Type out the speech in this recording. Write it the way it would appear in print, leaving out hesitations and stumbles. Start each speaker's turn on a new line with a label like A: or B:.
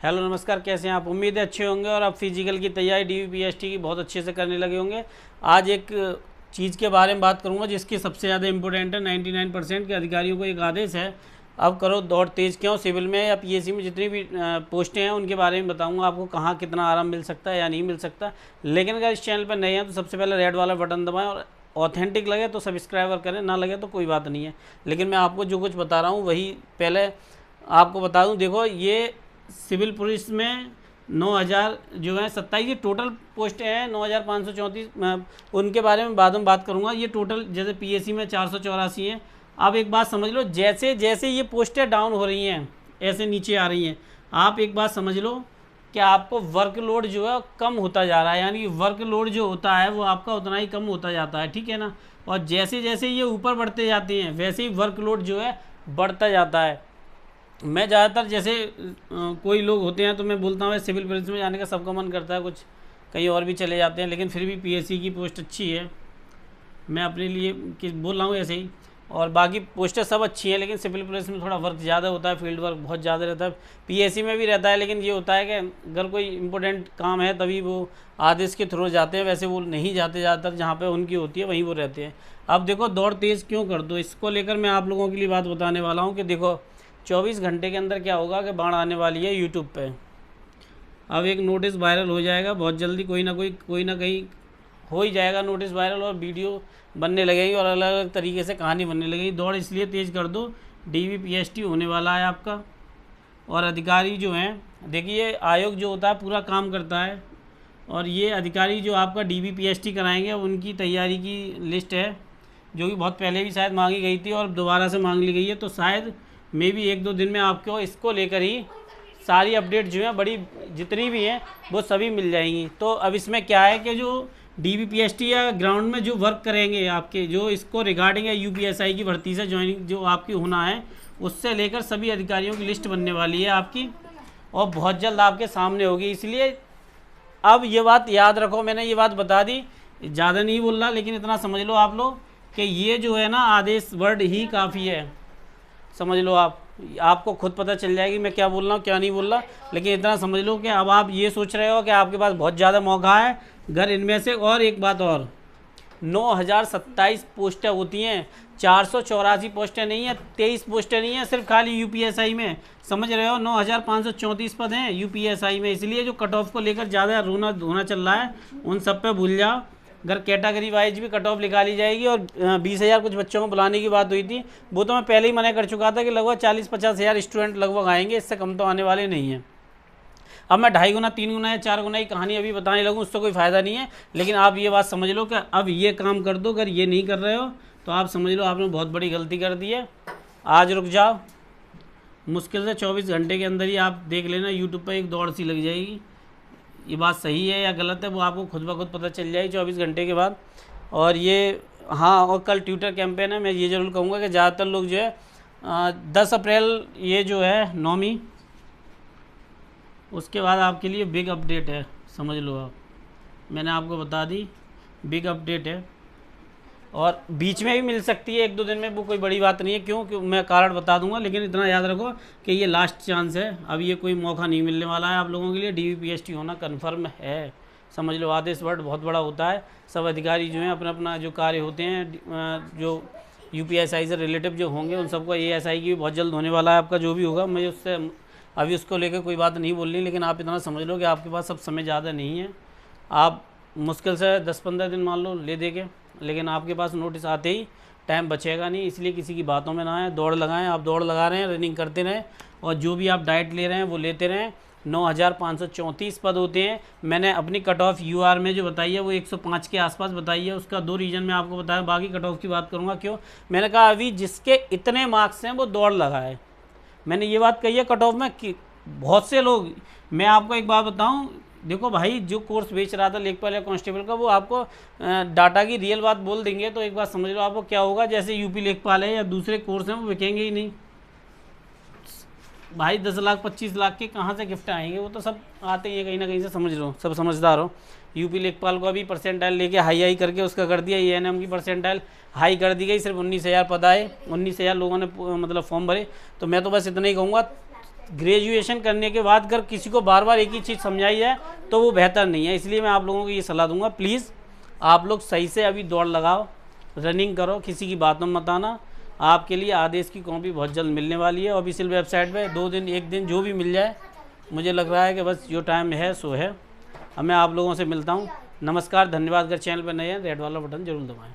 A: Hello नमस्कार, कैसे हैं आप? उम्मीद है अच्छे होंगे और आप फिजिकल की तैयारी डीवीपीएसटी की बहुत अच्छे से करने लगे होंगे। आज एक चीज़ के बारे में बात करूंगा जिसकी सबसे ज़्यादा इंपॉर्टेंट है। 99% के अधिकारियों को एक आदेश है, अब करो दौड़ तेज़ क्यों। सिविल में या पीएससी में जितनी भी पोस्टें हैं उनके बारे में बताऊंगा आपको, कहाँ कितना आराम मिल सकता है या नहीं मिल सकता। लेकिन अगर इस चैनल पर नए हैं तो सबसे पहले रेड वाला बटन दबाएँ और ऑथेंटिक लगे तो सब्सक्राइबर करें, ना लगे तो कोई बात नहीं है। लेकिन मैं आपको जो कुछ बता रहा हूँ वही पहले आपको बता दूँ। देखो, ये सिविल पुलिस में 9000 जो है 27 ये टोटल पोस्ट है, 9534 उनके बारे में बाद में बात करूंगा। ये टोटल जैसे पीएससी में 484 है। अब एक बात समझ लो, जैसे जैसे ये पोस्टें डाउन हो रही हैं ऐसे नीचे आ रही हैं, आप एक बात समझ लो कि आपको वर्कलोड जो है कम होता जा रहा है, यानी कि वर्कलोड जो होता है वो आपका उतना ही कम होता जाता है, ठीक है ना। और जैसे जैसे ये ऊपर बढ़ते जाते हैं वैसे ही वर्कलोड जो है बढ़ता जाता है। मैं ज़्यादातर जैसे कोई लोग होते हैं तो मैं बोलता हूँ सिविल पुलिस में जाने का सबका मन करता है, कुछ कहीं और भी चले जाते हैं, लेकिन फिर भी पीएससी की पोस्ट अच्छी है। मैं अपने लिए कि बोल रहा हूँ ऐसे ही, और बाकी पोस्टें सब अच्छी हैं, लेकिन सिविल पुलिस में थोड़ा वर्क ज़्यादा होता है, फील्ड वर्क बहुत ज़्यादा रहता है। पीएससी में भी रहता है, लेकिन ये होता है कि अगर कोई इंपॉर्टेंट काम है तभी वो आदेश के थ्रू जाते हैं, वैसे वो नहीं जाते ज़्यादातर। जहाँ पे उनकी होती है वहीं वो रहते हैं। अब देखो, दौड़ तेज़ क्यों कर दो, इसको लेकर मैं आप लोगों के लिए बात बताने वाला हूँ कि देखो 24 घंटे के अंदर क्या होगा कि बाढ़ आने वाली है यूट्यूब पे। अब एक नोटिस वायरल हो जाएगा बहुत जल्दी, कोई ना कहीं हो ही जाएगा नोटिस वायरल, और वीडियो बनने लगेगी और अलग अलग तरीके से कहानी बनने लगेगी। दौड़ इसलिए तेज़ कर दो, डीवीपीएसटी होने वाला है आपका। और अधिकारी जो हैं, देखिए आयोग जो होता है पूरा काम करता है, और ये अधिकारी जो आपका डीवीपीएसटी कराएंगे उनकी तैयारी की लिस्ट है, जो कि बहुत पहले भी शायद मांगी गई थी और दोबारा से मांग ली गई है। तो शायद मे भी 1-2 दिन में आपको इसको लेकर ही सारी अपडेट जो है बड़ी जितनी भी हैं वो सभी मिल जाएंगी। तो अब इसमें क्या है कि जो डीवीपीएसटी या ग्राउंड में जो वर्क करेंगे आपके, जो इसको रिगार्डिंग है यूपीएसआई की भर्ती से ज्वाइनिंग जो आपकी होना है, उससे लेकर सभी अधिकारियों की लिस्ट बनने वाली है आपकी, और बहुत जल्द आपके सामने होगी। इसलिए अब ये बात याद रखो, मैंने ये बात बता दी, ज़्यादा नहीं बोल रहा, लेकिन इतना समझ लो आप लोग कि ये जो है ना आदेश वर्ड ही काफ़ी है। समझ लो, आपको खुद पता चल जाएगी मैं क्या बोल रहा हूँ क्या नहीं बोल रहा। लेकिन इतना समझ लो कि अब आप ये सोच रहे हो कि आपके पास बहुत ज़्यादा मौका है, अगर इनमें से और एक बात और 9027 पोस्टें होती हैं, 484 पोस्टें नहीं है, 23 पोस्टें नहीं है सिर्फ खाली यूपीएसआई में, समझ रहे हो। 9534 पद हैं यूपीएसआई में। इसलिए जो कट ऑफ को लेकर ज़्यादा रोना धोना चल रहा है उन सब पे भूल जाओ। अगर कैटेगरी वाइज भी कट ऑफ निकाली जाएगी, और 20,000 कुछ बच्चों को बुलाने की बात हुई थी, वो तो मैं पहले ही मना कर चुका था कि लगभग 40-50 हज़ार स्टूडेंट लगभग आएंगे, इससे कम तो आने वाले नहीं हैं। अब मैं 2.5 गुना 3 गुना या 4 गुना की कहानी अभी बताने लगूँ उससे कोई फ़ायदा नहीं है। लेकिन आप ये बात समझ लो कि अब ये काम कर दो, अगर ये नहीं कर रहे हो तो आप समझ लो आपने बहुत बड़ी गलती कर दी है। आज रुक जाओ, मुश्किल से 24 घंटे के अंदर ही आप देख लेना यूट्यूब पर एक दौड़ सी लग जाएगी। ये बात सही है या गलत है वो आपको खुद ब खुद पता चल जाएगी 24 घंटे के बाद। और ये हाँ, और कल ट्विटर कैंपेन है, मैं ये ज़रूर कहूँगा कि ज़्यादातर लोग जो है 10 अप्रैल ये जो है नौमी, उसके बाद आपके लिए बिग अपडेट है, समझ लो आप, मैंने आपको बता दी बिग अपडेट है। और बीच में भी मिल सकती है 1-2 दिन में, वो कोई बड़ी बात नहीं है, क्यों मैं कारण बता दूंगा। लेकिन इतना याद रखो कि ये लास्ट चांस है, अब ये कोई मौका नहीं मिलने वाला है आप लोगों के लिए। डीवीपीएसटी होना कन्फर्म है, समझ लो। आदेश वर्ड बहुत बड़ा होता है, सब अधिकारी जो हैं अपना अपना जो कार्य होते हैं, जो यूपीएसआई से रिलेटिव जो होंगे उन सबको, एएसआई की भी बहुत जल्द होने वाला है आपका, जो भी होगा। मैं उससे अभी उसको लेकर कोई बात नहीं बोल रही, लेकिन आप इतना समझ लो कि आपके पास सब समय ज़्यादा नहीं है। आप मुश्किल से 10-15 दिन मान लो ले देंगे, लेकिन आपके पास नोटिस आते ही टाइम बचेगा नहीं। इसलिए किसी की बातों में ना आए, दौड़ लगाएं। आप दौड़ लगा रहे हैं, रनिंग करते रहें, और जो भी आप डाइट ले रहे हैं वो लेते रहें। 9534 पद होते हैं। मैंने अपनी कट ऑफ यूआर में जो बताई है वो 105 के आसपास बताई है। उसका 2 रीज़न मैं आपको बताया, बाकी कट ऑफ की बात करूँगा। क्यों? मैंने कहा अभी जिसके इतने मार्क्स हैं वो दौड़ लगाए। मैंने ये बात कही है कट ऑफ में कि बहुत से लोग, मैं आपको एक बात बताऊं, देखो भाई, जो कोर्स बेच रहा था लेखपाल या कांस्टेबल का, वो आपको डाटा की रियल बात बोल देंगे तो एक बात समझ लो आपको क्या होगा। जैसे यूपी लेखपाल है या दूसरे कोर्स हैं वो बिकेंगे ही नहीं भाई। 10 लाख 25 लाख के कहाँ से गिफ्ट आएंगे, वो तो सब आते ही हैं कहीं ना कहीं से, समझ लो, सब समझदार हो। यूपी लेखपाल को अभी परसेंटाइल लेके हाई करके उसका कर दिया, एएनएम की परसेंटाइल हाई कर दी गई, सिर्फ 19,000 पद आए, 19,000 लोगों ने मतलब फॉर्म भरे। तो मैं तो बस इतना ही कहूँगा, ग्रेजुएशन करने के बाद अगर किसी को बार बार एक ही चीज़ समझाई जाए तो वो बेहतर नहीं है। इसलिए मैं आप लोगों को ये सलाह दूंगा, प्लीज़ आप लोग सही से अभी दौड़ लगाओ, रनिंग करो, किसी की बातों में मत आना। आपके लिए आदेश की कॉपी बहुत जल्द मिलने वाली है ऑफिशियल वेबसाइट पे। 2 दिन 1 दिन जो भी मिल जाए, मुझे लग रहा है कि बस जो टाइम है सो है। अब मैं आप लोगों से मिलता हूँ। नमस्कार, धन्यवाद। अगर चैनल पर नए हैं रेड वाला बटन जरूर दबाएँ।